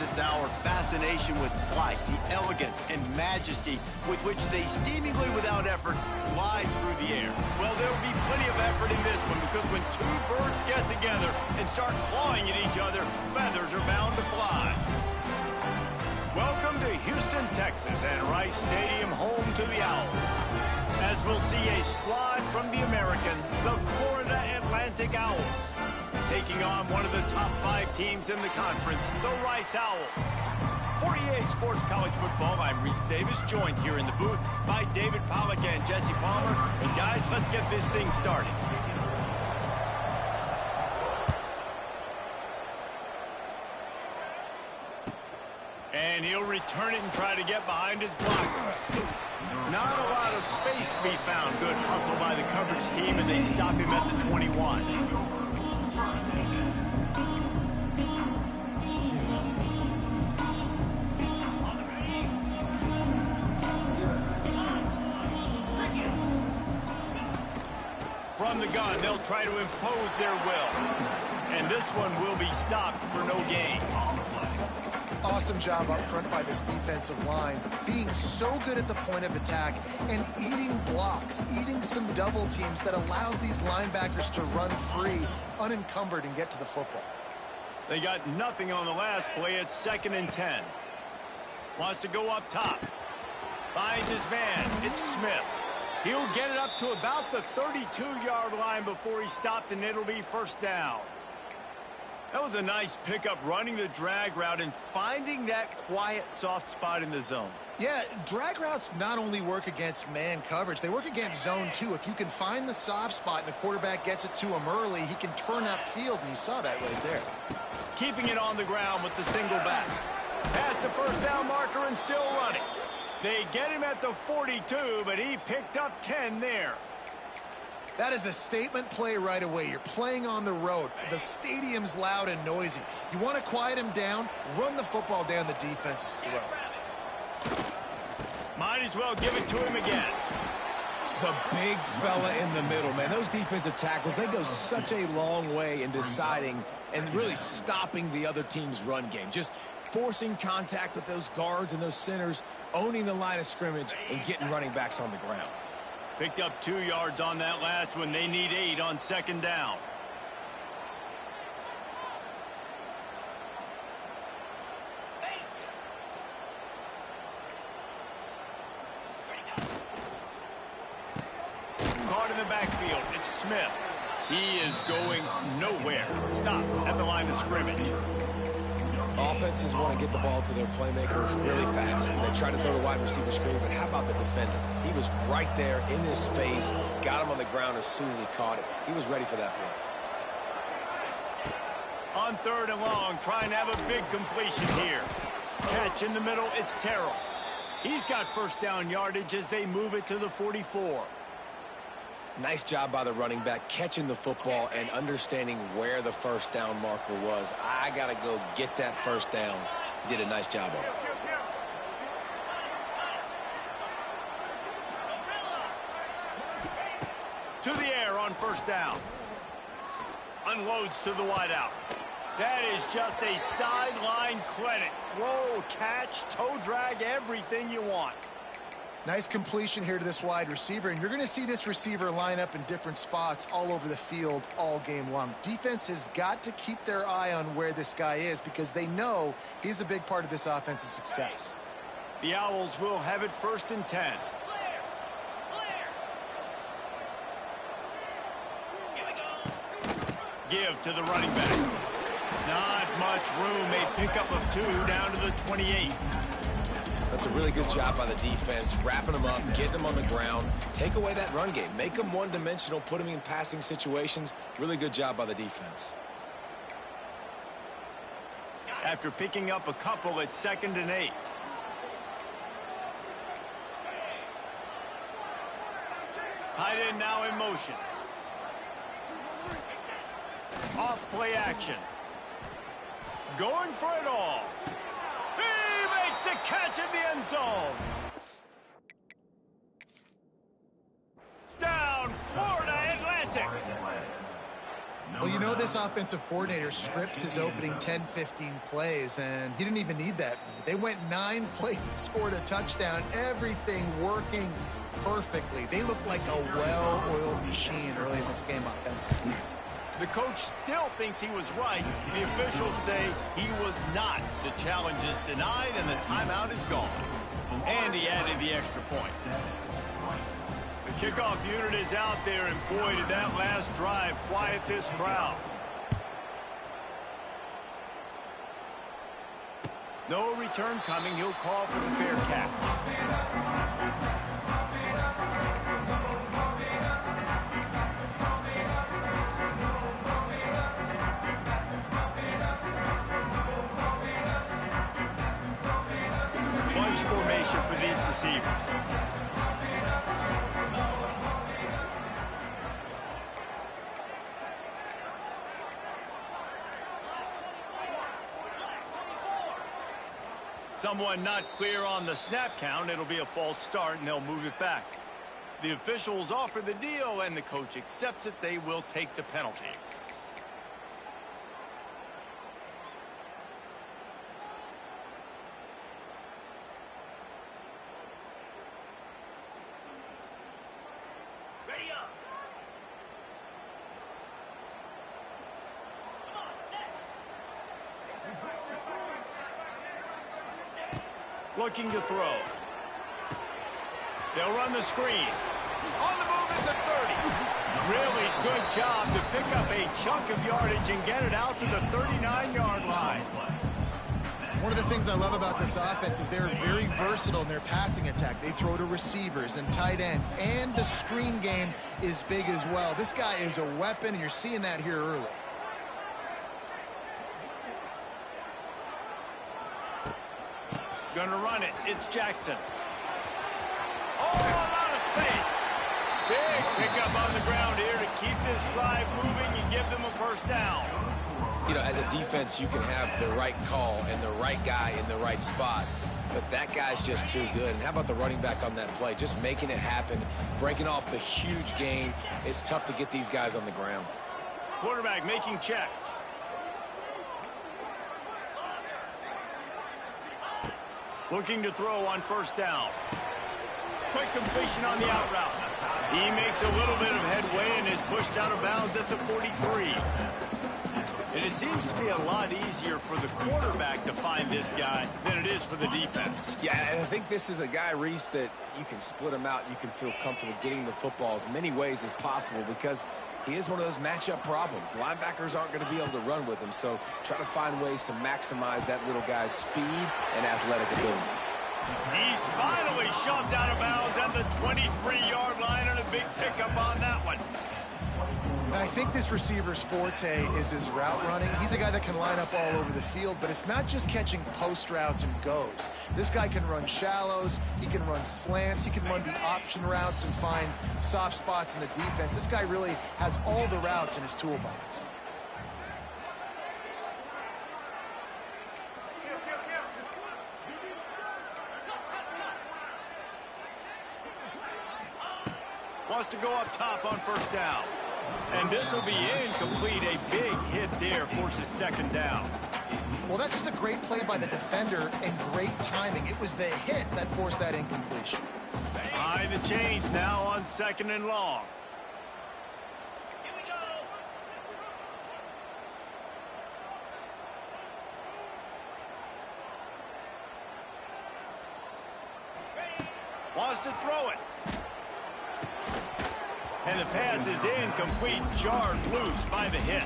it's our fascination with flight, the elegance and majesty with which they seemingly without effort glide through the air. Well, there will be plenty of effort in this one because when two birds get together and start clawing at each other, feathers are bound to fly. Welcome to Houston, Texas, and Rice Stadium, home to the Owls. As we'll see a squad from the American, the Florida Atlantic Owls, taking on one of the top 5 teams in the conference, the Rice Owls. For EA Sports College Football, I'm Reese Davis, joined here in the booth by David Pollack and Jesse Palmer. And guys, let's get this thing started. And he'll return it and try to get behind his blockers. Not a lot of space to be found. Good hustle by the coverage team, and they stop him at the 21. From the gun, they'll try to impose their will. And this one will be stopped for no gain. Awesome job up front by this defensive line, being so good at the point of attack and eating blocks, eating some double teams that allows these linebackers to run free, unencumbered, and get to the football. They got nothing on the last play. It's 2nd and 10. Wants to go up top. Finds his man. It's Smith. He'll get it up to about the 32-yard line before he stopped, and it'll be 1st down. That was a nice pickup, running the drag route and finding that quiet, soft spot in the zone. Yeah, drag routes not only work against man coverage, they work against zone too. If you can find the soft spot and the quarterback gets it to him early, he can turn upfield, and you saw that right there. Keeping it on the ground with the single back. Past the 1st down marker and still running. They get him at the 42, but he picked up 10 there. That is a statement play right away. You're playing on the road. The stadium's loud and noisy. You want to quiet him down, run the football down the defense's throat. Might as well give it to him again. The big fella in the middle, man. Those defensive tackles, they go such a long way in deciding and really stopping the other team's run game. Just forcing contact with those guards and those centers, owning the line of scrimmage, and getting running backs on the ground. Picked up 2 yards on that last one. They need 8 on 2nd down. Caught in the backfield. It's Smith. He is going nowhere. Stop at the line of scrimmage. Offenses want to get the ball to their playmakers really fast, and they try to throw the wide receiver screen, but how about the defender? He was right there in his space, got him on the ground as soon as he caught it. He was ready for that play. On 3rd and long, trying to have a big completion here. Catch in the middle, it's Terrell. He's got 1st down yardage as they move it to the 44. Nice job by the running back, catching the football and understanding where the 1st down marker was. I got to go get that 1st down. He did a nice job of it. To the air on 1st down. Unloads to the wideout. That is just a sideline clinic. Throw, catch, toe drag, everything you want. Nice completion here to this wide receiver, and you're going to see this receiver line up in different spots all over the field all game long. Defense has got to keep their eye on where this guy is because they know he's a big part of this offense's success. The Owls will have it 1st and 10. Give to the running back. Not much room. A pickup of 2 down to the 28. That's a really good job by the defense, wrapping them up, getting them on the ground. Take away that run game. Make them one-dimensional, put them in passing situations. Really good job by the defense. After picking up a couple, it's 2nd and 8. Tight end now in motion. Off play action. Going for it all. He makes the catch in the end zone. Down, Florida Atlantic. Well, you know know this offensive coordinator scripts his opening 10, 15 plays, and he didn't even need that. They went 9 plays and scored a touchdown. Everything working perfectly. They look like a well-oiled machine early in this game offensively. The coach still thinks he was right. The officials say he was not. The challenge is denied, and the timeout is gone. And he added the extra point. The kickoff unit is out there, and boy, did that last drive quiet this crowd. No return coming. He'll call for the fair catch. Bunch formation for these receivers. Someone not clear on the snap count. It'll be a false start, and they'll move it back. The officials offer the deal, and the coach accepts it. They will take the penalty. Looking to throw. They'll run the screen. On the move at the 30. Really good job to pick up a chunk of yardage and get it out to the 39-yard line. One of the things I love about this offense is they're very versatile in their passing attack. They throw to receivers and tight ends, and the screen game is big as well. This guy is a weapon, and you're seeing that here early. Gonna run it. It's Jackson. Oh, a lot of space. Big pickup on the ground here to keep this drive moving and give them a first down. You know, as a defense, you can have the right call and the right guy in the right spot, but that guy's just too good. And how about the running back on that play? Just making it happen, breaking off the huge gain. It's tough to get these guys on the ground. Quarterback making checks. Looking to throw on first down. Quick completion on the out route. He makes a little bit of headway and is pushed out of bounds at the 43. And it seems to be a lot easier for the quarterback to find this guy than it is for the defense. Yeah, and I think this is a guy, Reese, that you can split him out. You can feel comfortable getting the football as many ways as possible because he is one of those matchup problems. Linebackers aren't going to be able to run with him, so try to find ways to maximize that little guy's speed and athletic ability. He's finally shoved out of bounds at the 23-yard line, and a big pickup on that one. I think this receiver's forte is his route running. He's a guy that can line up all over the field, but it's not just catching post routes and goes. This guy can run shallows, he can run slants, he can run the option routes and find soft spots in the defense. This guy really has all the routes in his toolbox. Wants to go up top on first down. And this will be incomplete. A big hit there forces second down. Well, that's just a great play by the defender and great timing. It was the hit that forced that incompletion. Behind the chains now on second and long. Here we go. Wants to throw it. And the pass is incomplete, jarred loose by the hit.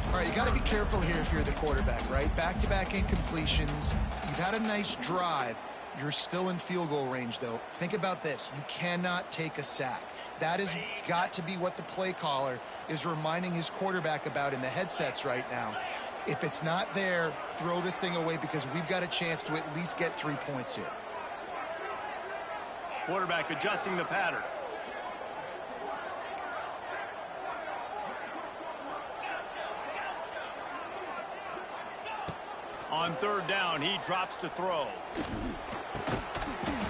All right, you got to be careful here if you're the quarterback, right? Back-to-back incompletions. You've had a nice drive. You're still in field goal range, though. Think about this. You cannot take a sack. That has got to be what the play caller is reminding his quarterback about in the headsets right now. If it's not there, throw this thing away because we've got a chance to at least get 3 points here. Quarterback adjusting the pattern. On third down, he drops to throw.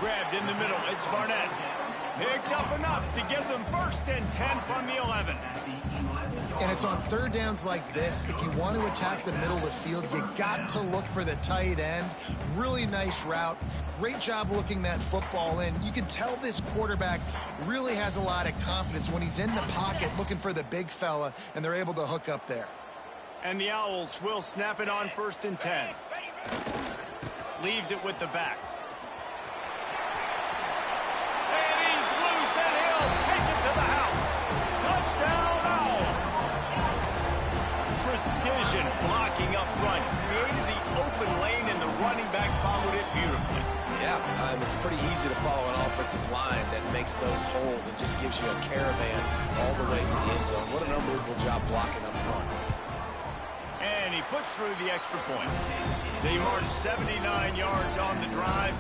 Grabbed in the middle. It's Barnett. Picks up enough to give them 1st and 10 from the 11. And it's on third downs like this. If you want to attack the middle of the field, you got to look for the tight end. Really nice route. Great job looking that football in. You can tell this quarterback really has a lot of confidence when he's in the pocket looking for the big fella, and they're able to hook up there. And the Owls will snap it on 1st and 10. Leaves it with the back. And he's loose, and he'll take it to the house. Touchdown, Owls. Precision blocking up front. Created the open lane, and the running back followed it beautifully. Yeah, it's pretty easy to follow an offensive line that makes those holes and just gives you a caravan all the way to the end zone. What an unbelievable job blocking up front. And he puts through the extra point. They marched 79 yards on the drive,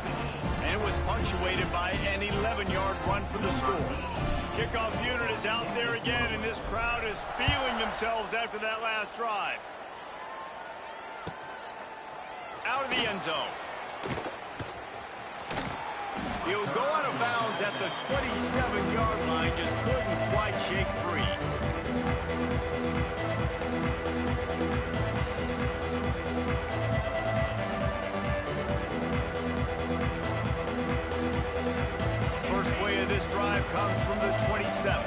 and it was punctuated by an 11-yard run for the score. Kickoff unit is out there again, and this crowd is feeling themselves after that last drive. Out of the end zone. He'll go out of bounds at the 27-yard line, just couldn't quite shake free. First play of this drive comes from the 27.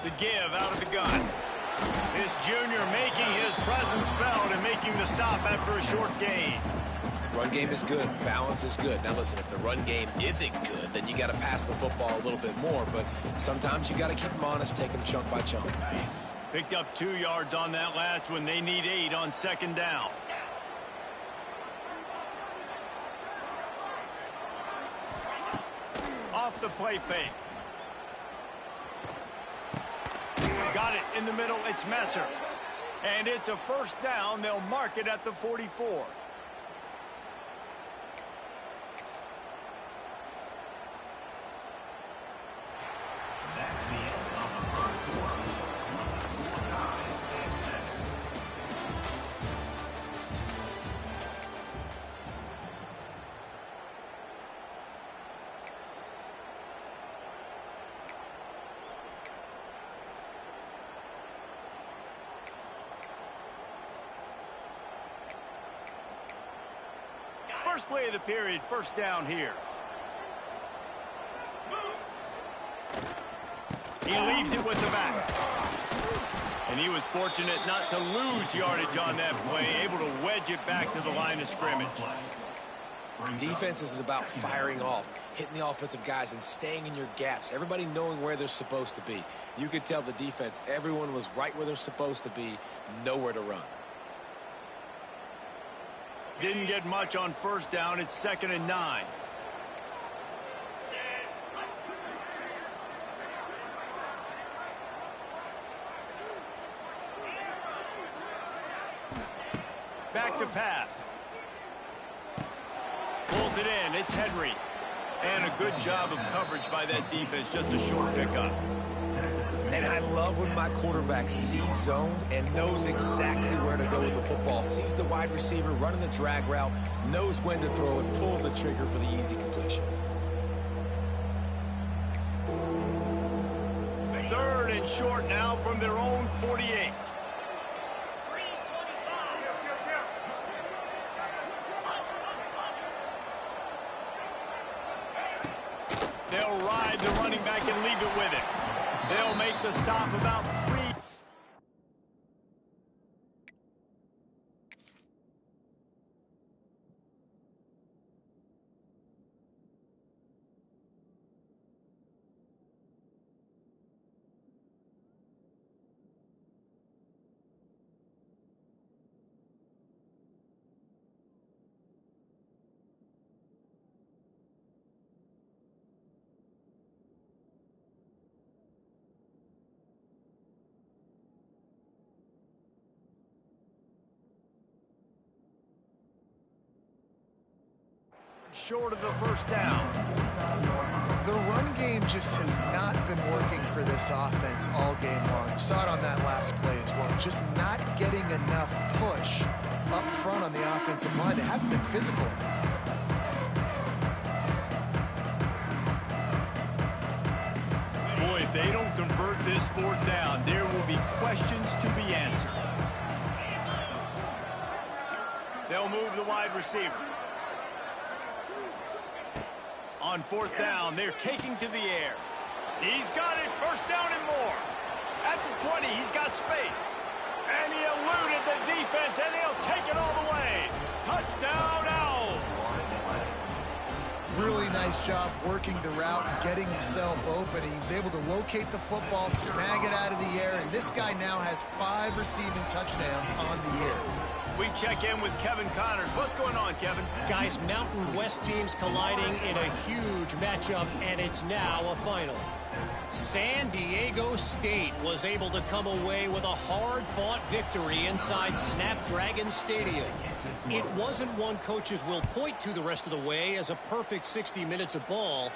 The give out of the gun. This junior making his presence felt and making the stop after a short gain. Run game is good. Balance is good. Now, listen, if the run game isn't good, then you got to pass the football a little bit more. But sometimes you got to keep them honest, take them chunk by chunk. Picked up 2 yards on that last one. They need 8 on 2nd down. Off the play fake. Got it in the middle. It's Messer. And it's a 1st down. They'll mark it at the 44. First play of the period, 1st down here. He leaves it with the back. And he was fortunate not to lose yardage on that play, able to wedge it back to the line of scrimmage. Defense is about firing off, hitting the offensive guys and staying in your gaps. Everybody knowing where they're supposed to be. You could tell the defense, everyone was right where they're supposed to be, nowhere to run. Didn't get much on 1st down. It's 2nd and 9. Back to pass. Pulls it in. It's Henry. And a good job of coverage by that defense. Just a short pickup. And I love when my quarterback sees zoned and knows exactly where to go with the football. Sees the wide receiver running the drag route, knows when to throw it, pulls the trigger for the easy completion. 3rd and short now from their own 48. They'll ride the running back and leave it with it. They'll make the stop about 3. Short of the 1st down. The run game just has not been working for this offense all game long. You saw it on that last play as well. Just not getting enough push up front on the offensive line. They haven't been physical. If they don't convert this fourth down, there will be questions to be answered. They'll move the wide receiver. On fourth down, they're taking to the air. He's got it, first down and more. At the 20, he's got space. And he eluded the defense, and he'll take it all the way. Touchdown, Owls. Really nice job working the route and getting himself open. He was able to locate the football, snag it out of the air, and this guy now has 5 receiving touchdowns on the year. We check in with Kevin Connors. What's going on, Kevin? Guys, Mountain West teams colliding in a huge matchup, and it's now a final. San Diego State was able to come away with a hard-fought victory inside Snapdragon Stadium. It wasn't one coaches will point to the rest of the way as a perfect 60 minutes of ball,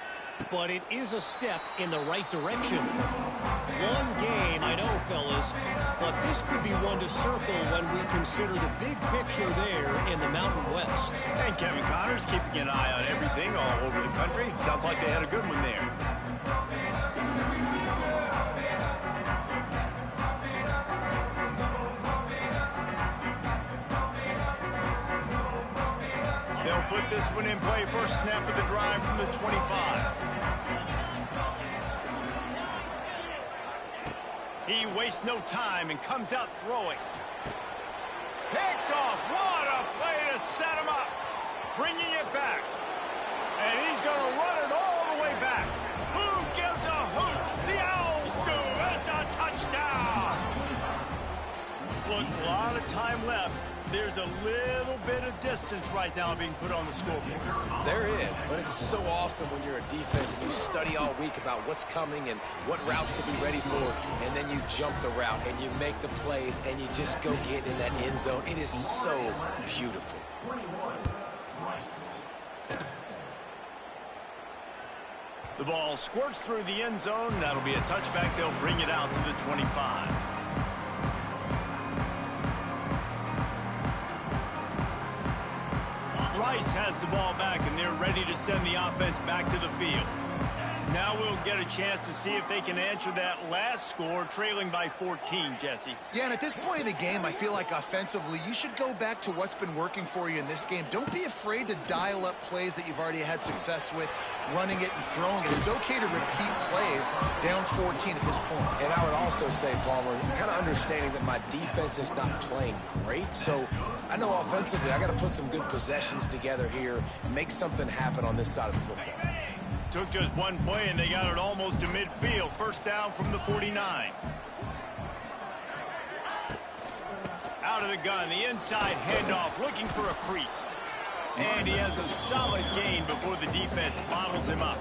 but it is a step in the right direction. One game, I know, fellas, but this could be one to circle when we consider the big picture there in the Mountain West. And Kevin Connors keeping an eye on everything all over the country. Sounds like they had a good one there. They'll put this one in play. First snap of the drive from the 25. He wastes no time and comes out throwing. Picked off. What a play to set him up. Bringing it back. And he's going to run it all the way back. Who gives a hoot? The Owls do. It's a touchdown. Look, a lot of time left. There's a little bit of distance right now being put on the scoreboard. There is, but it's so awesome when you're a defense and you study all week about what's coming and what routes to be ready for, and then you jump the route and you make the plays and you just go get in that end zone. It is so beautiful. The ball squirts through the end zone. That'll be a touchback. They'll bring it out to the 25. Rice has the ball back, and they're ready to send the offense back to the field. Now we'll get a chance to see if they can answer that last score, trailing by 14, Jesse. Yeah, and at this point in the game, I feel like offensively, you should go back to what's been working for you in this game. Don't be afraid to dial up plays that you've already had success with, running it and throwing it. It's okay to repeat plays down 14 at this point. And I would also say, Palmer, kind of understanding that my defense is not playing great, so I know offensively I got to put some good possessions together here, make something happen on this side of the football. Took just one play, and they got it almost to midfield. First down from the 49. Out of the gun, the inside handoff, looking for a crease. And he has a solid gain before the defense bottles him up.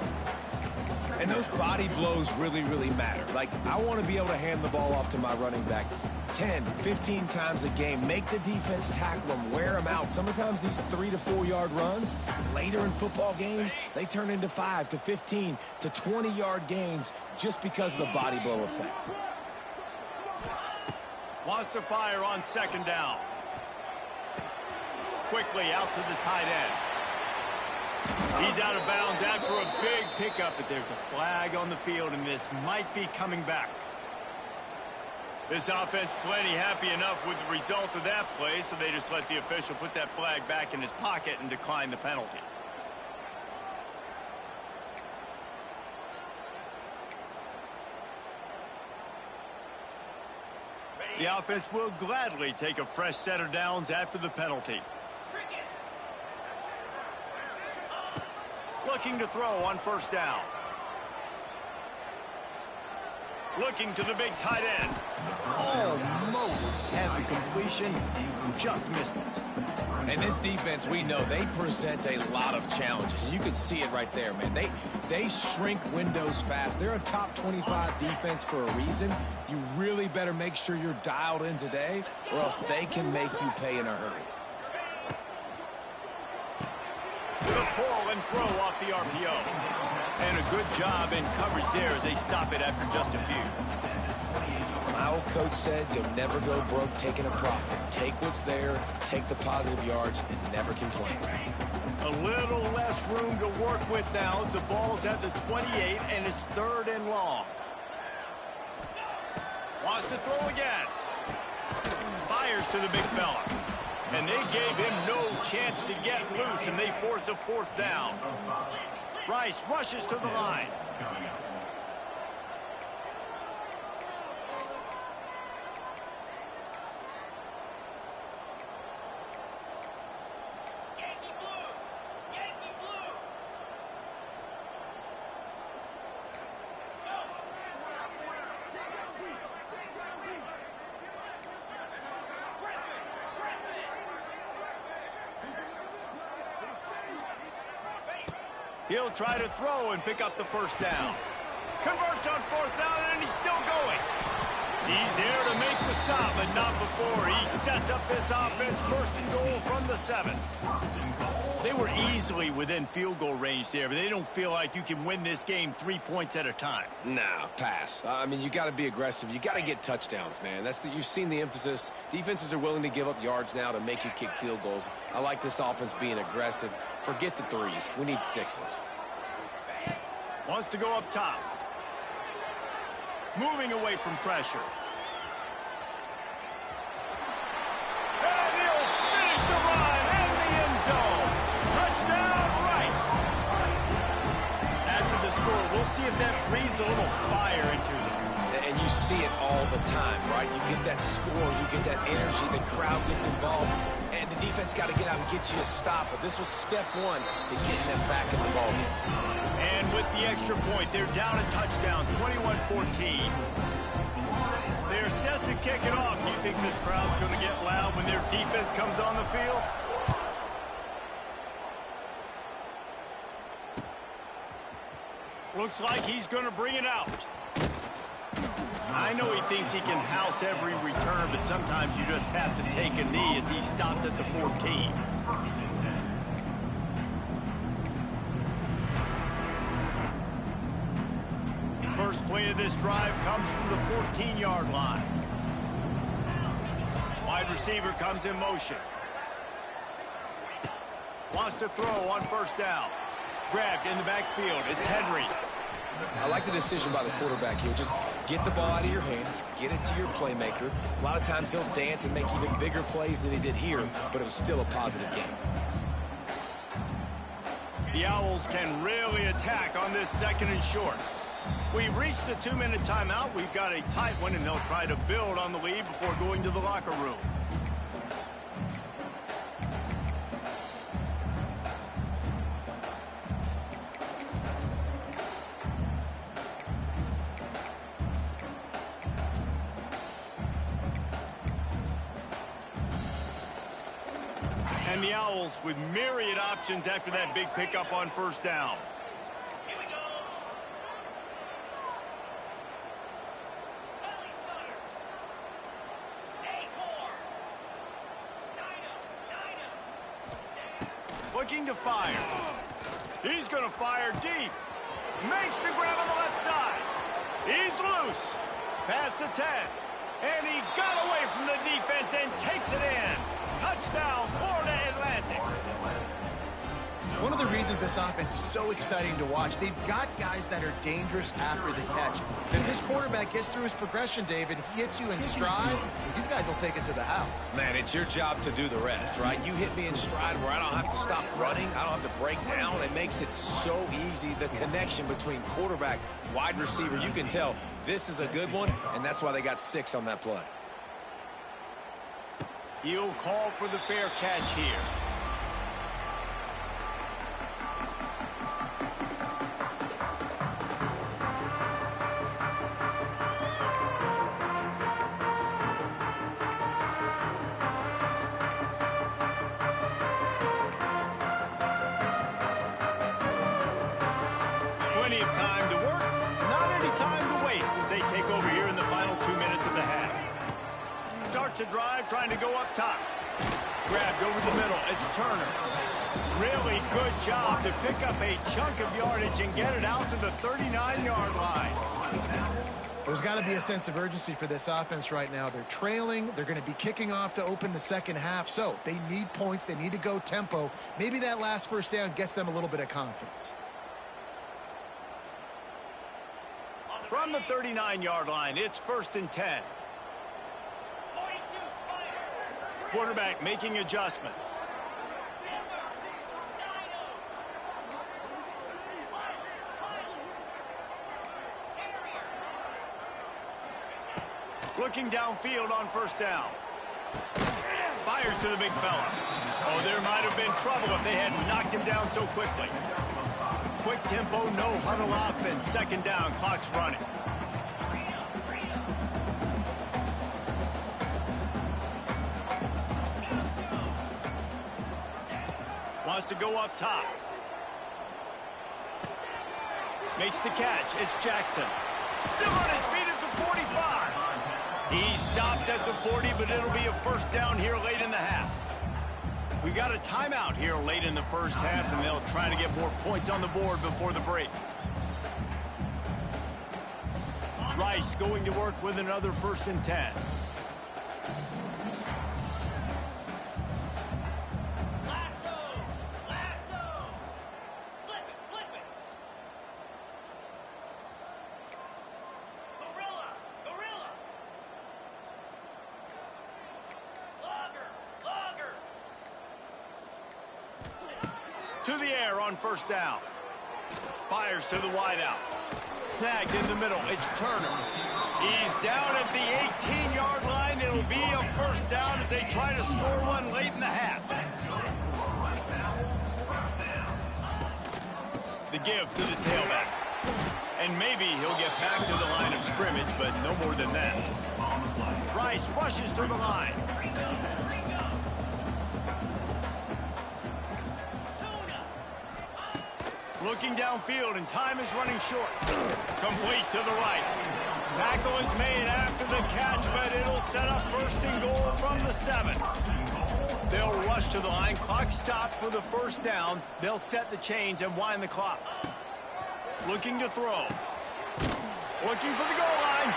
And those body blows really, really matter. Like, I want to be able to hand the ball off to my running back 10, 15 times a game. Make the defense tackle them, wear them out. Sometimes these 3 to 4 yard runs, later in football games, they turn into 5 to 15 to 20 yard gains just because of the body blow effect. Wants to fire on second down. Quickly out to the tight end. He's out of bounds after a big pickup, but there's a flag on the field, and this might be coming back. This offense plenty happy enough with the result of that play, so they just let the official put that flag back in his pocket and decline the penalty. The offense will gladly take a fresh set of downs after the penalty. Looking to throw on first down. Looking to the big tight end. Almost had the completion. Just missed it. And this defense, we know, they present a lot of challenges. And you can see it right there, man. They shrink windows fast. They're a top 25 defense for a reason. You really better make sure you're dialed in today, or else they can make you pay in a hurry. The pull and throw off the RPO. And a good job in coverage there as they stop it after just a few. My old coach said you'll never go broke taking a profit. Take what's there, take the positive yards, and never complain. A little less room to work with now as the ball's at the 28 and it's 3rd and long. Wants to throw again. Fires to the big fella. And they gave him no chance to get loose, and they force a 4th down. Rice rushes to the line. Yankee blue! Yankee blue! He'll try to throw and pick up the 1st down. Converts on 4th down, and he's still going. He's there to make the stop, but not before he sets up this offense. 1st and goal from the 7. They were easily within field goal range there, but they don't feel like you can win this game 3 points at a time. Nah, pass. I mean, you got to be aggressive. You got to get touchdowns, man. You've seen the emphasis. Defenses are willing to give up yards now to make you kick field goals. I like this offense being aggressive. Forget the 3s. We need 6s. Wants to go up top. Moving away from pressure. And he'll finish the run in the end zone. Touchdown, Rice. After the score, we'll see if that breathes a little fire into them. And you see it all the time, right? You get that score, you get that energy, the crowd gets involved, and the defense got to get out and get you a stop. But this was step 1 to getting them back in the ballgame. And with the extra point, they're down a touchdown, 21-14. They're set to kick it off. Do you think this crowd's going to get loud when their defense comes on the field? Looks like he's going to bring it out. I know he thinks he can house every return, but sometimes you just have to take a knee as he stopped at the 14. First play of this drive comes from the 14-yard line. Wide receiver comes in motion. Wants to throw on 1st down. Grabbed in the backfield. It's Henry. I like the decision by the quarterback here. Just get the ball out of your hands, get it to your playmaker. A lot of times he'll dance and make even bigger plays than he did here, but it was still a positive game. The Owls can really attack on this 2nd and short. We've reached the 2-minute timeout. We've got a tight one, and they'll try to build on the lead before going to the locker room. And the Owls with myriad options after that big pickup on 1st down. Here we go. Ellie Stoddard. A-Core. Nina. Looking to fire. He's going to fire deep. Makes the grab on the left side. He's loose. Past the 10. And he got away from the defense and takes it in. Touchdown, Florida Atlantic. One of the reasons this offense is so exciting to watch, they've got guys that are dangerous after the catch. If this quarterback gets through his progression, David, he hits you in stride, these guys will take it to the house. Man, it's your job to do the rest, right? You hit me in stride where I don't have to stop running. I don't have to break down. It makes it so easy. The connection between quarterback, wide receiver, you can tell this is a good one, and that's why they got 6 on that play. He'll call for the fair catch here. Plenty of time to work, not any time to waste as they take over here in the final 2 minutes of the half. Starts a drive trying to go up top. Grabbed over the middle. It's Turner. Really good job to pick up a chunk of yardage and get it out to the 39-yard line. There's got to be a sense of urgency for this offense right now. They're trailing. They're going to be kicking off to open the second half. So they need points. They need to go tempo. Maybe that last 1st down gets them a little bit of confidence. On the From the 39-yard line, it's 1st and 10. 42, Spider. Quarterback making adjustments. Looking downfield on 1st down. Fires to the big fella. Oh, there might have been trouble if they hadn't knocked him down so quickly. Quick tempo, no huddle offense. 2nd down, clock's running. Wants to go up top. Makes the catch. It's Jackson. Still on his feet at the 45. He stopped at the 40, but it'll be a 1st down here late in the half. We've got a timeout here late in the 1st half, and they'll try to get more points on the board before the break. Rice going to work with another 1st and 10. To the air on 1st down. Fires to the wideout. Snagged in the middle. It's Turner. He's down at the 18-yard line. It'll be a 1st down as they try to score one late in the half. The give to the tailback. And maybe he'll get back to the line of scrimmage, but no more than that. Rice rushes to the line. Looking downfield, and time is running short. Complete to the right. Tackle is made after the catch, but it'll set up 1st and goal from the 7. They'll rush to the line. Clock stopped for the 1st down. They'll set the chains and wind the clock. Looking to throw. Looking for the goal line.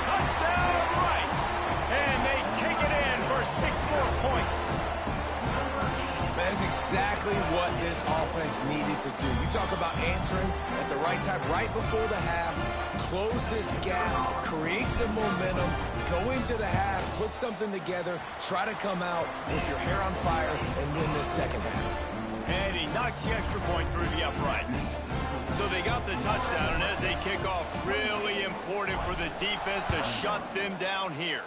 Touchdown, Rice. And they take it in for 6 more points. That is exactly what this offense needed to do. You talk about answering at the right time, right before the half, close this gap, create some momentum, go into the half, put something together, try to come out with your hair on fire and win this 2nd half. And he knocks the extra point through the uprights. So they got the touchdown, and as they kick off, really important for the defense to shut them down here.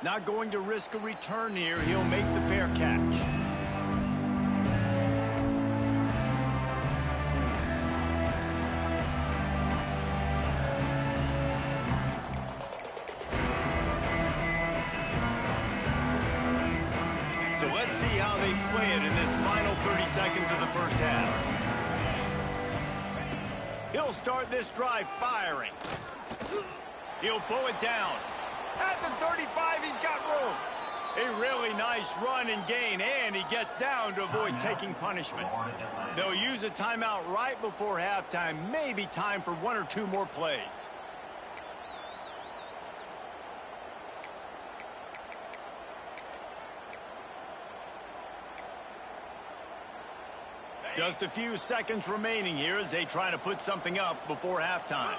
Not going to risk a return here. He'll make the fair catch. So let's see how they play it in this final 30 seconds of the 1st half. He'll start this drive firing. He'll pull it down. At the 35, he's got room. A really nice run and gain, and he gets down to avoid taking punishment. They'll use a timeout right before halftime, maybe time for 1 or 2 more plays. Just a few seconds remaining here as they try to put something up before halftime.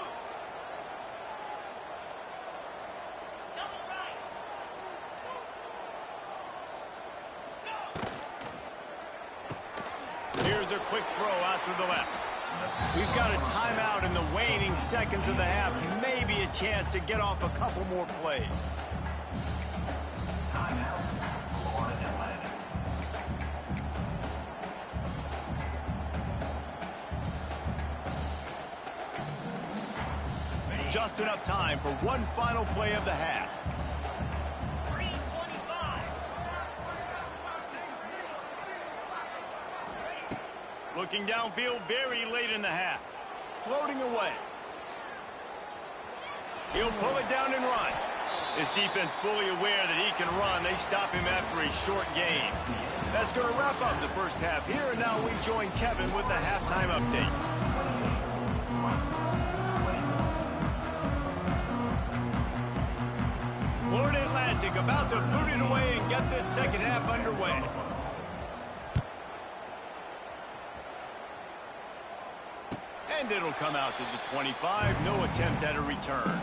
Here's a quick throw out to the left. We've got a timeout in the waning seconds of the half. Maybe a chance to get off a couple more plays. Just enough time for one final play of the half. Looking downfield very late in the half. Floating away. He'll pull it down and run. This defense fully aware that he can run. They stop him after a short game. That's going to wrap up the 1st half here, and now we join Kevin with the halftime update. Florida Atlantic about to boot it away and get this 2nd half underway. And And it'll come out to the 25. No attempt at a return.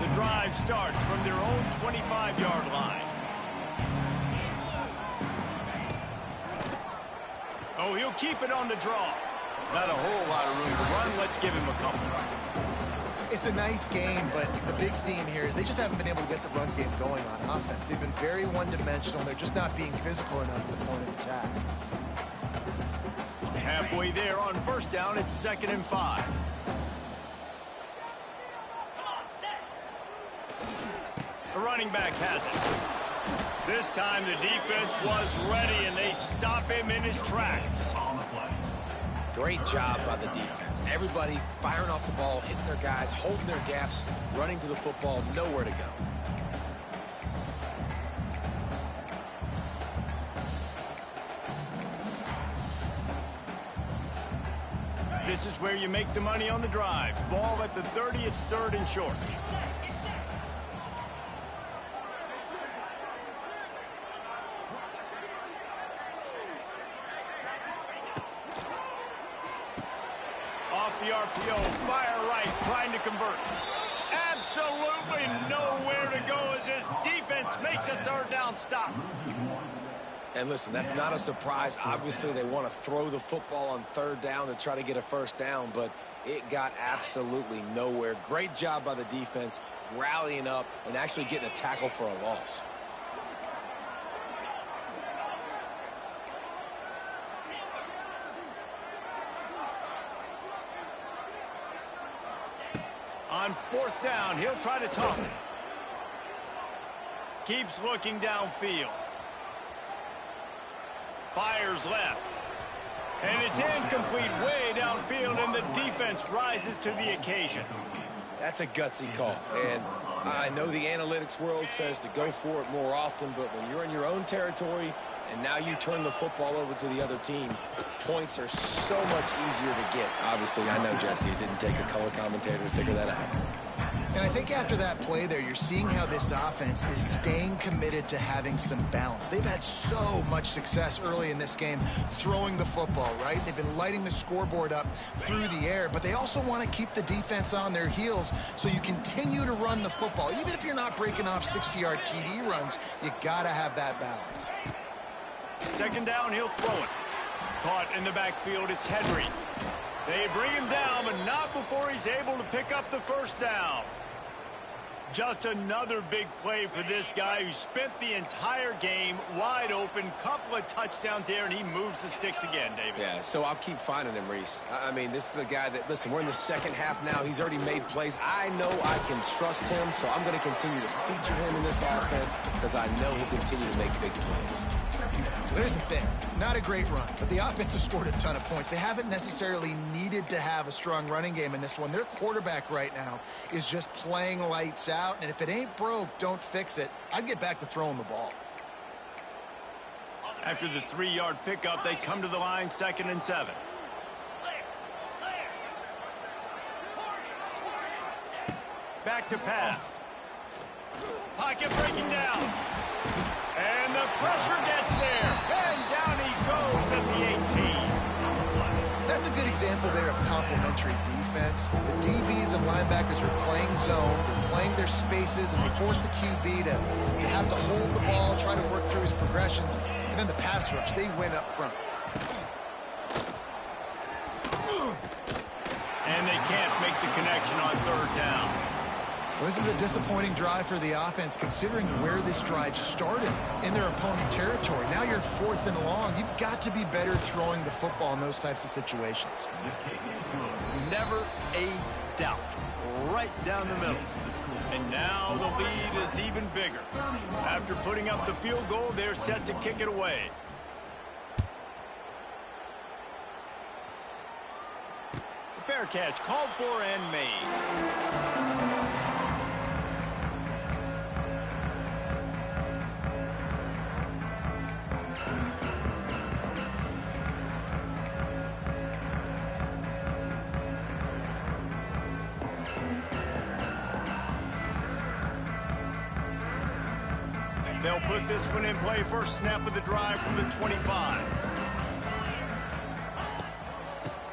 The drive starts from their own 25-yard line. Oh, he'll keep it on the draw. Not a whole lot of room to run. Let's give him a couple. It's a nice game, but the big theme here is they just haven't been able to get the run game going on offense. They've been very one-dimensional. They're just not being physical enough at the point of attack. Halfway there on first down, it's 2nd and 5. The running back has it. This time the defense was ready, and they stop him in his tracks. Great job by the defense. Everybody firing off the ball, hitting their guys, holding their gaps, running to the football, nowhere to go. This is where you make the money on the drive. Ball at the 30, it's 3rd and short. Off the RPO, fire right, trying to convert. Absolutely nowhere to go as this defense makes a 3rd down stop. And listen, that's not a surprise. Obviously, they want to throw the football on 3rd down to try to get a 1st down, but it got absolutely nowhere. Great job by the defense, rallying up and actually getting a tackle for a loss. On 4th down, he'll try to toss it. Keeps looking downfield. Fires left. And it's incomplete way downfield, and the defense rises to the occasion. That's a gutsy call. And I know the analytics world says to go for it more often, but when you're in your own territory and now you turn the football over to the other team, points are so much easier to get. Obviously, I know, Jesse, it didn't take a color commentator to figure that out. And I think after that play there, you're seeing how this offense is staying committed to having some balance. They've had so much success early in this game throwing the football, right? They've been lighting the scoreboard up through the air, but they also want to keep the defense on their heels, so you continue to run the football. Even if you're not breaking off 60-yard TD runs, you got to have that balance. 2nd down, he'll throw it. Caught in the backfield, it's Henry. They bring him down, but not before he's able to pick up the 1st down. Just another big play for this guy who spent the entire game wide open. Couple of touchdowns there, and he moves the sticks again, David. Yeah, so I'll keep finding him, Reese. I mean, this is a guy that, listen, we're in the 2nd half now. He's already made plays. I know I can trust him, so I'm going to continue to feature him in this offense because I know he'll continue to make big plays. There's the thing. Not a great run, but the offense has scored a ton of points. They haven't necessarily needed to have a strong running game in this one. Their quarterback right now is just playing lights out, and if it ain't broke, don't fix it. I'd get back to throwing the ball. After the 3-yard pickup, they come to the line, 2nd and 7. Back to pass. Pocket breaking down. And the pressure gets there. And down he goes at the 18. That's a good example there of complementary defense. The DBs and linebackers are playing zone, they're playing their spaces, and they force the QB to have to hold the ball, try to work through his progressions, and then the pass rush, they win up front. And they can't make the connection on 3rd down. Well, this is a disappointing drive for the offense, considering where this drive started in their opponent territory. Now you're 4th and long. You've got to be better throwing the football in those types of situations. Never a doubt. Right down the middle. And now the lead is even bigger. After putting up the field goal, they're set to kick it away. Fair catch called for and made. They'll put this one in play first snap of the drive from the 25.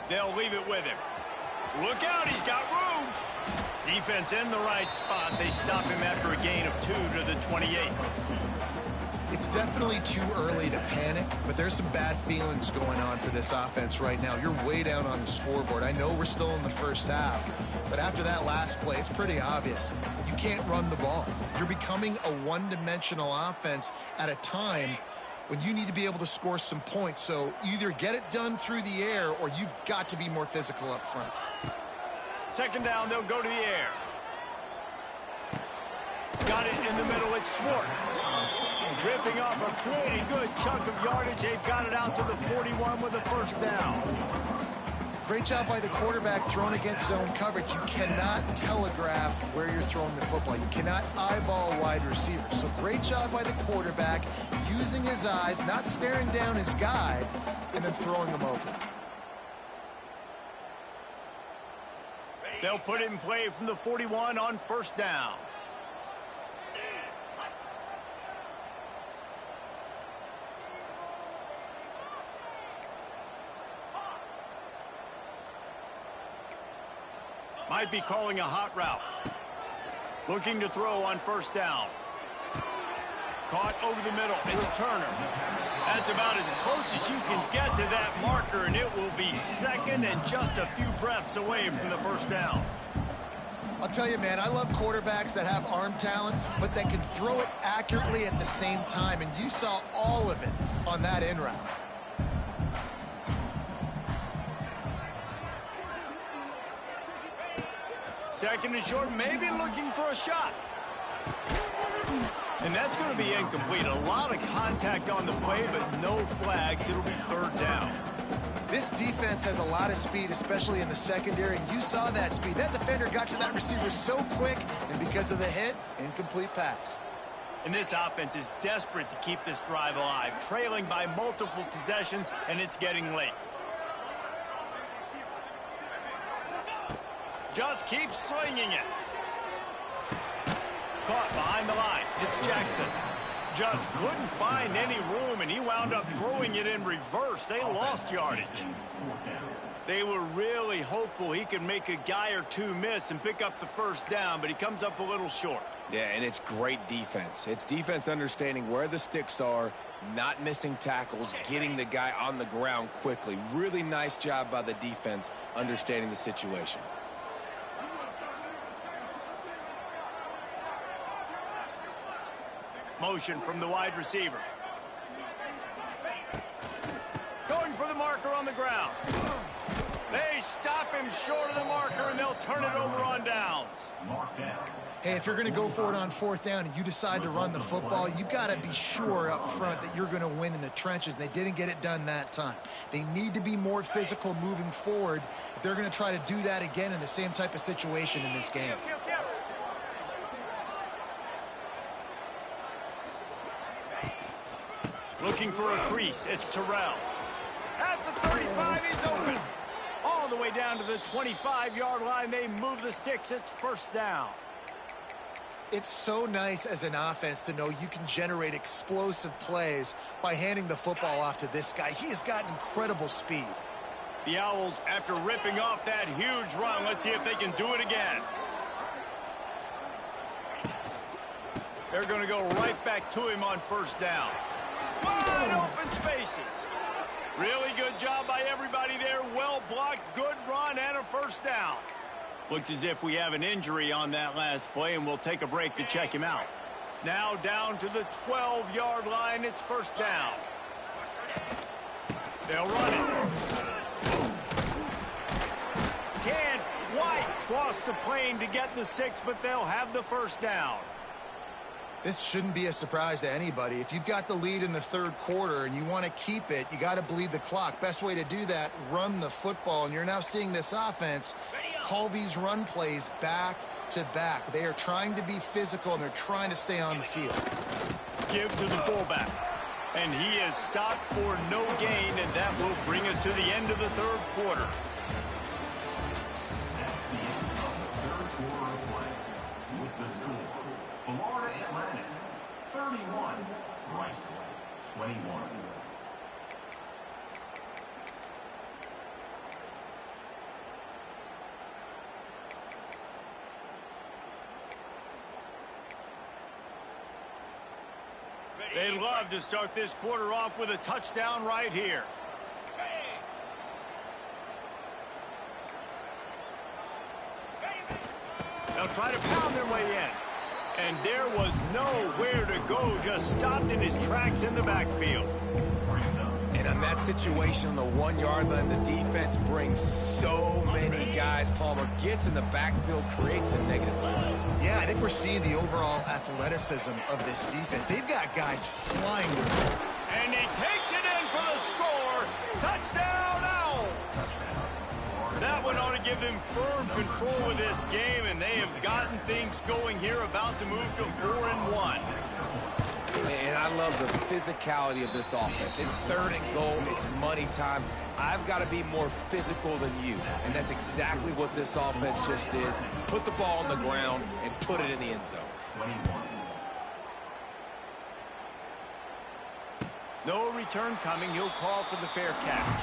They'll leave it with him. Look out, he's got room. Defense in the right spot. They stop him after a gain of 2 to the 28. It's definitely too early to panic, but there's some bad feelings going on for this offense right now. You're way down on the scoreboard. I know we're still in the first half, but after that last play, it's pretty obvious. You can't run the ball. You're becoming a one-dimensional offense at a time when you need to be able to score some points. So either get it done through the air or you've got to be more physical up front. Second down, they'll go to the air. Got it in the middle, it's Schwartz. Ripping off a pretty good chunk of yardage. They've got it out to the 41 with a first down. Great job by the quarterback throwing against zone coverage. You cannot telegraph where you're throwing the football. You cannot eyeball a wide receiver. So great job by the quarterback using his eyes, not staring down his guy, and then throwing him open. They'll put it in play from the 41 on first down. Might be calling a hot route. Looking to throw on first down. Caught over the middle. It's Turner. That's about as close as you can get to that marker, and it will be second and just a few breaths away from the first down. I'll tell you, man, I love quarterbacks that have arm talent, but that can throw it accurately at the same time, and you saw all of it on that in route. Second and short, maybe looking for a shot. And that's going to be incomplete. A lot of contact on the play, but no flags. It'll be third down. This defense has a lot of speed, especially in the secondary, and you saw that speed. That defender got to that receiver so quick, and because of the hit, incomplete pass. And this offense is desperate to keep this drive alive, trailing by multiple possessions, and it's getting late. Just keep slinging it. Caught behind the line. It's Jackson. Just couldn't find any room, and he wound up throwing it in reverse. They lost yardage. They were really hopeful he could make a guy or two miss and pick up the first down, but he comes up a little short. Yeah, and it's great defense. It's defense understanding where the sticks are, not missing tackles, getting the guy on the ground quickly. Really nice job by the defense understanding the situation. Motion from the wide receiver. Going for the marker on the ground. They stop him short of the marker, and they'll turn it over on downs. Hey, if you're going to go for it on fourth down and you decide to run the football, you've got to be sure up front that you're going to win in the trenches. They didn't get it done that time. They need to be more physical moving forward if they're going to try to do that again in the same type of situation in this game. Looking for a crease. It's Terrell. At the 35, he's open. All the way down to the 25-yard line. They move the sticks. It's first down. It's so nice as an offense to know you can generate explosive plays by handing the football off to this guy. He has got incredible speed. The Owls, after ripping off that huge run, let's see if they can do it again. They're going to go right back to him on first down. Wide open spaces. Really good job by everybody there. Well blocked, good run, and a first down. Looks as if we have an injury on that last play, and we'll take a break to check him out. Now down to the 12-yard line. It's first down. They'll run it. Can't quite cross the plane to get the 6, but they'll have the first down. This shouldn't be a surprise to anybody. If you've got the lead in the third quarter and you want to keep it, you got to bleed the clock. Best way to do that, run the football. And you're now seeing this offense call these run plays back to back. They are trying to be physical, and they're trying to stay on the field. Give to the fullback. And he is stopped for no gain, and that will bring us to the end of the third quarter. Florida Atlantic 31, They'd love to start this quarter off with a touchdown right here. They'll try to pound their way in. And there was nowhere to go, just stopped in his tracks in the backfield. And on that situation on the 1 yard line, the defense brings so many guys. Palmer gets in the backfield, creates the negative play. Yeah, I think we're seeing the overall athleticism of this defense. They've got guys flying to the ball. And he takes it in for the score. Touchdown, Owls! That one ought to give them firm control of this game, and they have gotten things going here, about to move to 4-1. And I love the physicality of this offense. It's 3rd and goal. It's money time. I've got to be more physical than you. And that's exactly what this offense just did. Put the ball on the ground and put it in the end zone. No return coming. He'll call for the fair catch.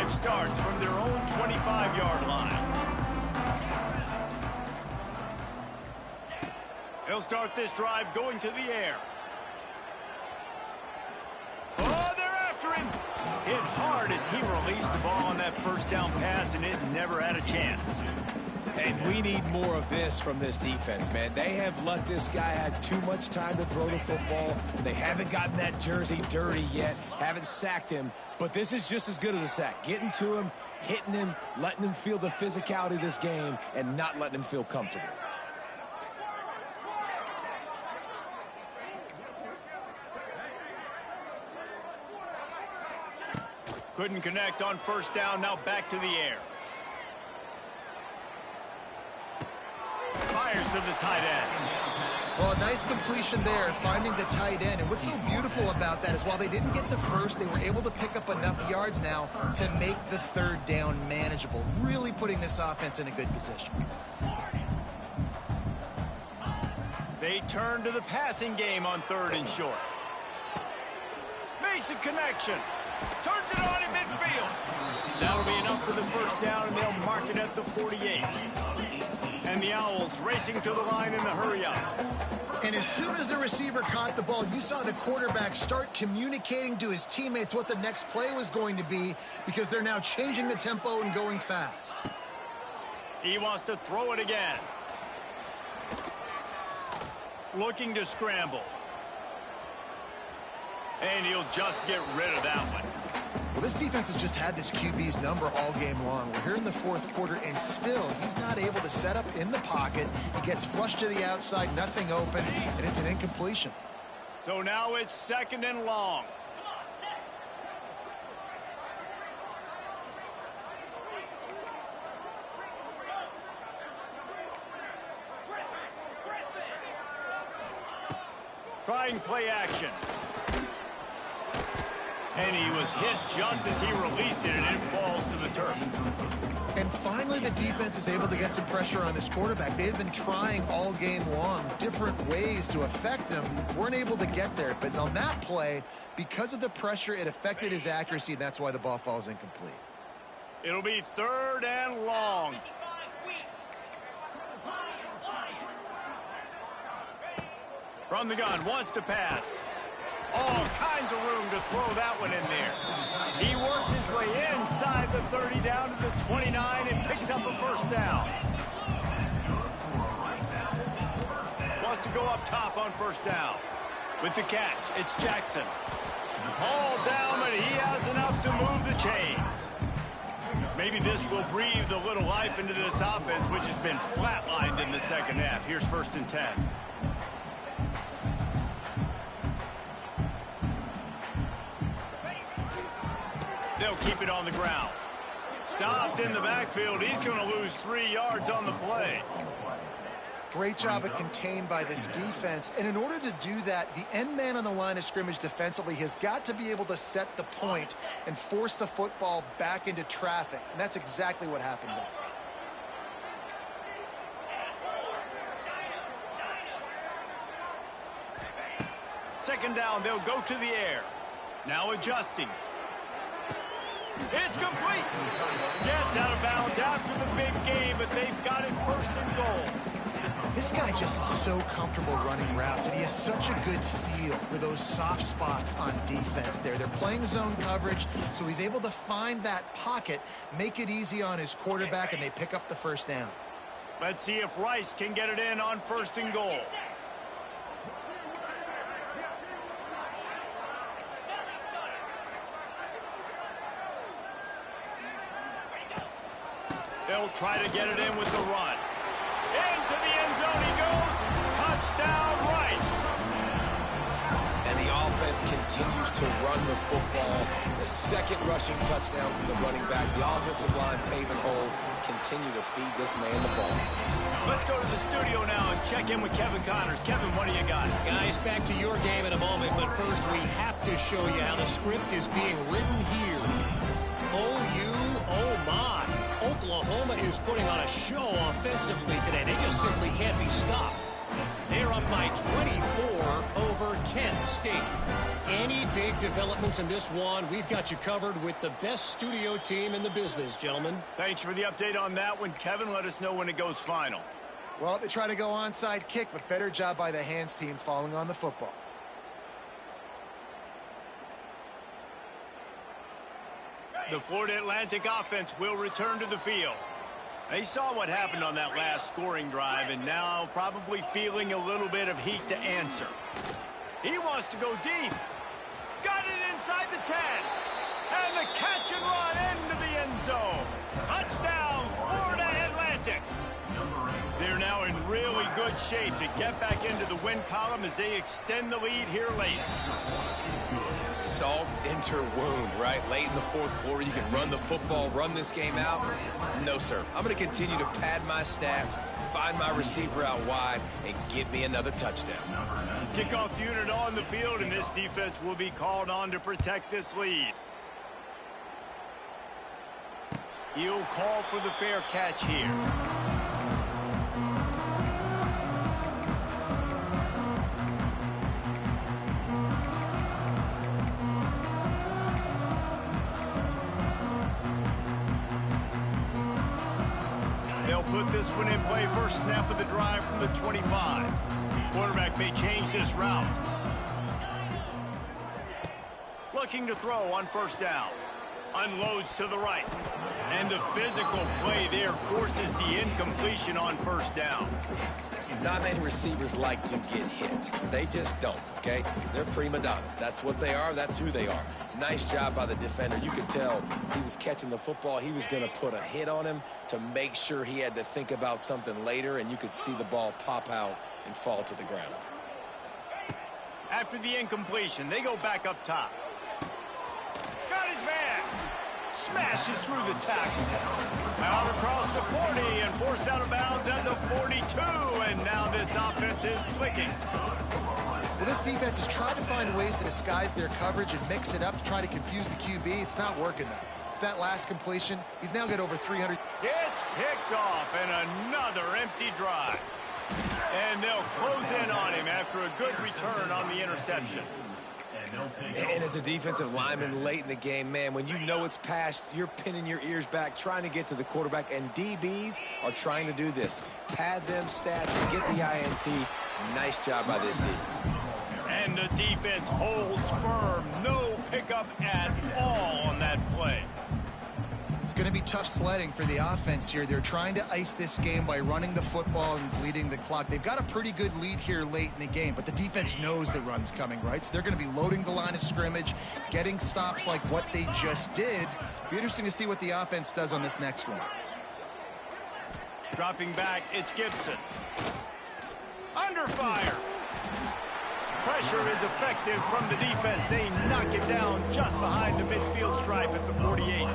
Starts from their own 25-yard line. They'll start this drive going to the air. Oh, they're after him. Hit hard as he released the ball on that first down pass, and it never had a chance. And we need more of this from this defense, man. They have let this guy have too much time to throw the football. They haven't gotten that jersey dirty yet, haven't sacked him. But this is just as good as a sack. Getting to him, hitting him, letting him feel the physicality of this game, and not letting him feel comfortable. Couldn't connect on first down, now back to the air. Fires to the tight end. Well, a nice completion there, finding the tight end. And what's so beautiful about that is while they didn't get the first, they were able to pick up enough yards now to make the 3rd down manageable, really putting this offense in a good position. They turn to the passing game on 3rd and short. Makes a connection. Turns it on in midfield. That'll be enough for the first down, and they'll mark it at the 48. And the Owls racing to the line in a hurry-up. And as soon as the receiver caught the ball, you saw the quarterback start communicating to his teammates what the next play was going to be, because they're now changing the tempo and going fast. He wants to throw it again. Looking to scramble. And he'll just get rid of that one. Well, this defense has just had this QB's number all game long. We're here in the 4th quarter, and still he's not able to set up in the pocket. He gets flushed to the outside, nothing open, and it's an incompletion. So now it's 2nd and long. Trying play action. And he was hit just as he released it, and it falls to the turf. And finally, the defense is able to get some pressure on this quarterback. They had been trying all game long different ways to affect him. Weren't able to get there. But on that play, because of the pressure, it affected his accuracy, and that's why the ball falls incomplete. It'll be 3rd and long. From the gun, wants to pass. All kinds of room to throw that one in there. He works his way inside the 30 down to the 29 and picks up a first down. Wants to go up top on first down. With the catch, it's Jackson. All down, but he has enough to move the chains. Maybe this will breathe a little life into this offense, which has been flatlined in the second half. Here's 1st and 10. They'll keep it on the ground. Stopped in the backfield. He's going to lose 3 yards on the play. Great job of contained by this defense. And in order to do that, the end man on the line of scrimmage defensively has got to be able to set the point and force the football back into traffic. And that's exactly what happened there. Second down, they'll go to the air. Now adjusting. It's complete. Gets out of bounds after the big game, but they've got it first and goal. This guy just is so comfortable running routes, and he has such a good feel for those soft spots on defense there. They're playing zone coverage, so he's able to find that pocket, make it easy on his quarterback, and they pick up the first down. Let's see if Rice can get it in on first and goal. They'll try to get it in with the run. Into the end zone he goes. Touchdown, Rice. And the offense continues to run the football. The second rushing touchdown from the running back. The offensive line paving holes. Continue to feed this man the ball. Let's go to the studio now and check in with Kevin Connors. Kevin, what do you got? Guys, back to your game in a moment, but first we have to show you how the script is being written here. OU, oh my. Oklahoma is putting on a show offensively today. They just simply can't be stopped. They're up by 24 over Kent State. Any big developments in this one, we've got you covered with the best studio team in the business, gentlemen. Thanks for the update on that one, Kevin. Let us know when it goes final. Well, they try to go onside kick, but better job by the hands team falling on the football. The Florida Atlantic offense will return to the field. They saw what happened on that last scoring drive and now probably feeling a little bit of heat to answer. He wants to go deep. Got it inside the 10. And the catch and run into the end zone. Touchdown, Florida Atlantic. They're now in really good shape to get back into the win column as they extend the lead here late. Salt into wound, right? Late in the fourth quarter, you can run the football, run this game out. No, sir. I'm going to continue to pad my stats, find my receiver out wide, and get me another touchdown. Kickoff unit on the field, and this defense will be called on to protect this lead. He'll call for the fair catch here. They'll put this one in play. First snap of the drive from the 25. Quarterback may change this route. Looking to throw on first down. Unloads to the right. And the physical play there forces the incompletion on first down. Not many receivers like to get hit. They just don't, okay? They're prima donnas. That's what they are. That's who they are. Nice job by the defender. You could tell he was catching the football. He was going to put a hit on him to make sure he had to think about something later, and you could see the ball pop out and fall to the ground. After the incompletion, they go back up top. Got his man. Smashes through the tackle. Out across the 40 and forced out of bounds at the 42. And now this offense is clicking. Well, this defense has tried to find ways to disguise their coverage and mix it up to try to confuse the QB. It's not working, though. With that last completion, he's now got over 300. It's picked off and another empty drive. And they'll close in on him after a good return on the interception. And as a defensive lineman late in the game, man, when you know it's past, you're pinning your ears back, trying to get to the quarterback, and DBs are trying to do this. Pad them stats and get the INT. Nice job by this D. And the defense holds firm. No pickup at all on that play. It's going to be tough sledding for the offense here. They're trying to ice this game by running the football and bleeding the clock. They've got a pretty good lead here late in the game, but the defense knows the run's coming, right? So they're going to be loading the line of scrimmage, getting stops like what they just did. Be interesting to see what the offense does on this next one. Dropping back, it's Gibson. Under fire. Pressure is effective from the defense. They knock it down just behind the midfield stripe at the 48.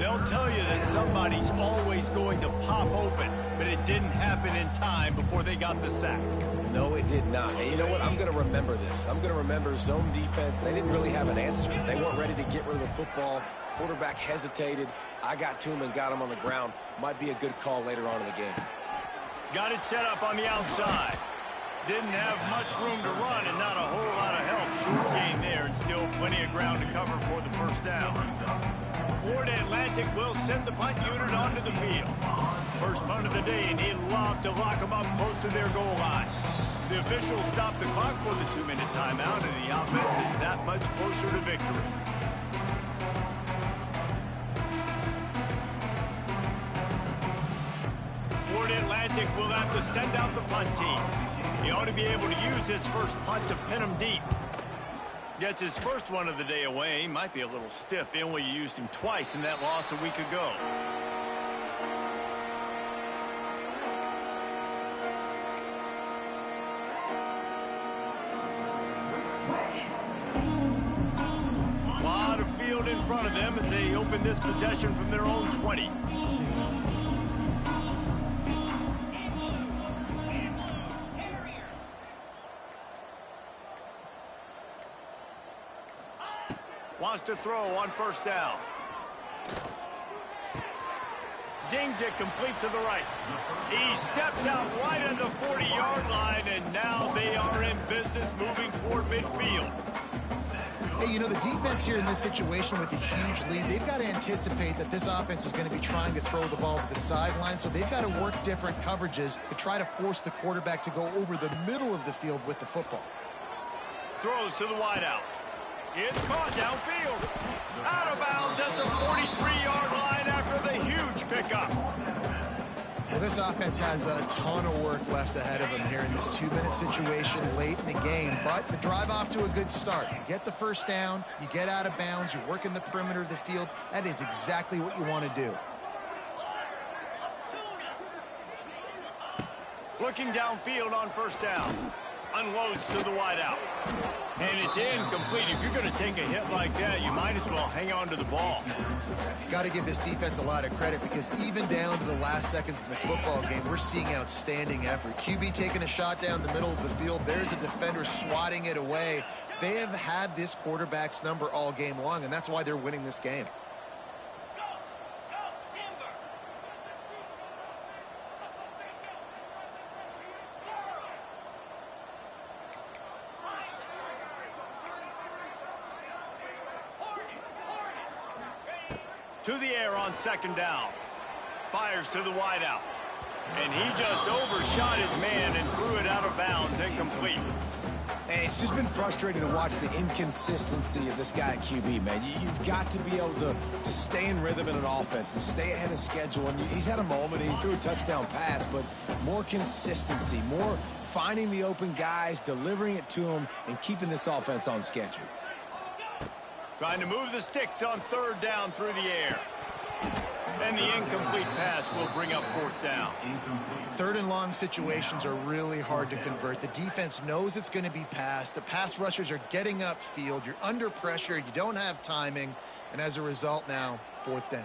They'll tell you that somebody's always going to pop open, but it didn't happen in time before they got the sack. No, it did not. And you know what? I'm going to remember this. I'm going to remember zone defense. They didn't really have an answer. They weren't ready to get rid of the football. Quarterback hesitated. I got to him and got him on the ground. Might be a good call later on in the game. Got it set up on the outside. Didn't have much room to run and not a whole lot of help. Short gain there and still plenty of ground to cover for the first down. Florida Atlantic will send the punt unit onto the field. First punt of the day, and he'd love to lock them up close to their goal line. The officials stop the clock for the 2-minute timeout, and the offense is that much closer to victory. Florida Atlantic will have to send out the punt team. He ought to be able to use his first punt to pin him deep. Gets his first one of the day away. He might be a little stiff. They only used him twice in that loss a week ago. A lot of field in front of them as they open this possession from their own 20. Wants to throw on first down. Zings it complete to the right. He steps out right at the 40-yard line, and now they are in business moving toward midfield. Hey, you know, the defense here in this situation with a huge lead, they've got to anticipate that this offense is going to be trying to throw the ball to the sideline, so they've got to work different coverages to try to force the quarterback to go over the middle of the field with the football. Throws to the wideout. It's caught downfield. Out of bounds at the 43-yard line after the huge pickup. Well, this offense has a ton of work left ahead of them here in this 2-minute situation late in the game. But the drive off to a good start. You get the first down, you get out of bounds, you work in the perimeter of the field. That is exactly what you want to do. Looking downfield on first down. Unloads to the wideout. And it's incomplete. If you're going to take a hit like that, you might as well hang on to the ball. Got to give this defense a lot of credit because even down to the last seconds in this football game, we're seeing outstanding effort. QB taking a shot down the middle of the field. There's a defender swatting it away. They have had this quarterback's number all game long, and that's why they're winning this game. To the air on second down. Fires to the wideout. And he just overshot his man and threw it out of bounds, incomplete. And it's just been frustrating to watch the inconsistency of this guy at QB, man. You've got to be able to stay in rhythm in an offense and stay ahead of schedule. And he's had a moment, and he threw a touchdown pass, but more consistency, more finding the open guys, delivering it to them, and keeping this offense on schedule. Trying to move the sticks on third down through the air. And the incomplete pass will bring up fourth down. Third and long situations are really hard to convert. The defense knows it's going to be passed. The pass rushers are getting upfield. You're under pressure. You don't have timing. And as a result now, fourth down.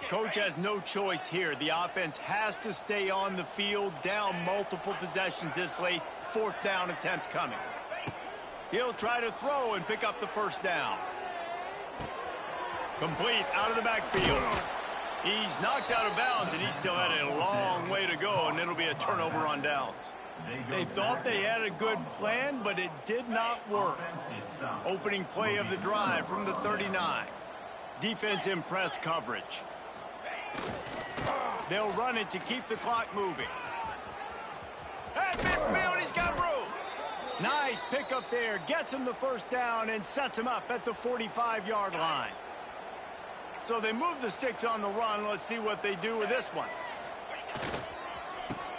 Coach has no choice here. The offense has to stay on the field, down multiple possessions this late. Fourth down attempt coming. He'll try to throw and pick up the first down. Complete out of the backfield. He's knocked out of bounds, and he still had a long way to go, and it'll be a turnover on downs. They thought they had a good plan, but it did not work. Opening play of the drive from the 39. Defense in press coverage. They'll run it to keep the clock moving. At midfield, he's got room. Nice pickup there. Gets him the first down and sets him up at the 45-yard line. So they move the sticks on the run. Let's see what they do with this one.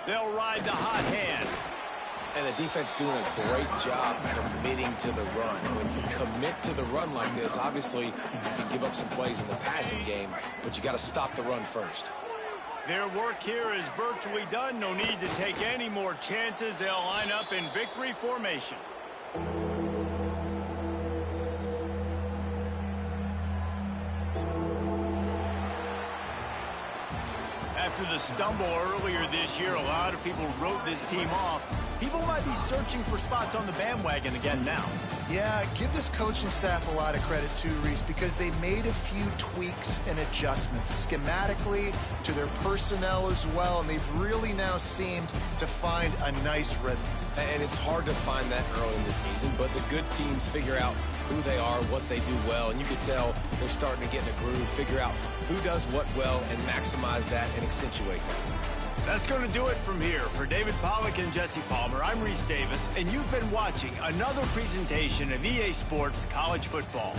They'll ride the hot hand. And the defense doing a great job committing to the run. When you commit to the run like this, obviously you can give up some plays in the passing game, but you got to stop the run first. Their work here is virtually done. No need to take any more chances. They'll line up in victory formation. stumble earlier this year, a lot of people wrote this team off. People might be searching for spots on the bandwagon again now. Yeah, give this coaching staff a lot of credit too, Reese, because they made a few tweaks and adjustments schematically to their personnel as well, and they've really now seemed to find a nice rhythm. And it's hard to find that early in the season, but the good teams figure out who they are, what they do well, and you can tell they're starting to get in a groove, figure out who does what well, and maximize that and accentuate that. That's going to do it from here. For David Pollack and Jesse Palmer, I'm Reese Davis, and you've been watching another presentation of EA Sports College Football.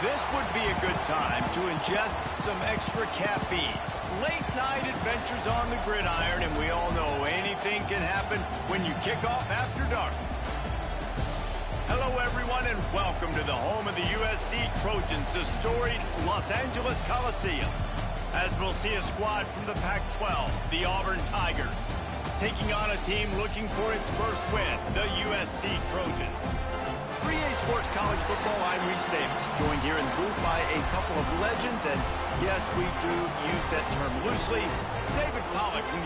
This would be a good time to ingest some extra caffeine. Late night adventures on the gridiron, and we all know anything can happen when you kick off after dark. Hello, everyone, and welcome to the home of the USC Trojans, the storied Los Angeles Coliseum. As we'll see a squad from the Pac-12, the Auburn Tigers, taking on a team looking for its first win, the USC Trojans. For EA Sports College Football, I'm Reese Davis, joined here in the booth by a couple of legends, and yes, we do use that term loosely. David Pollack from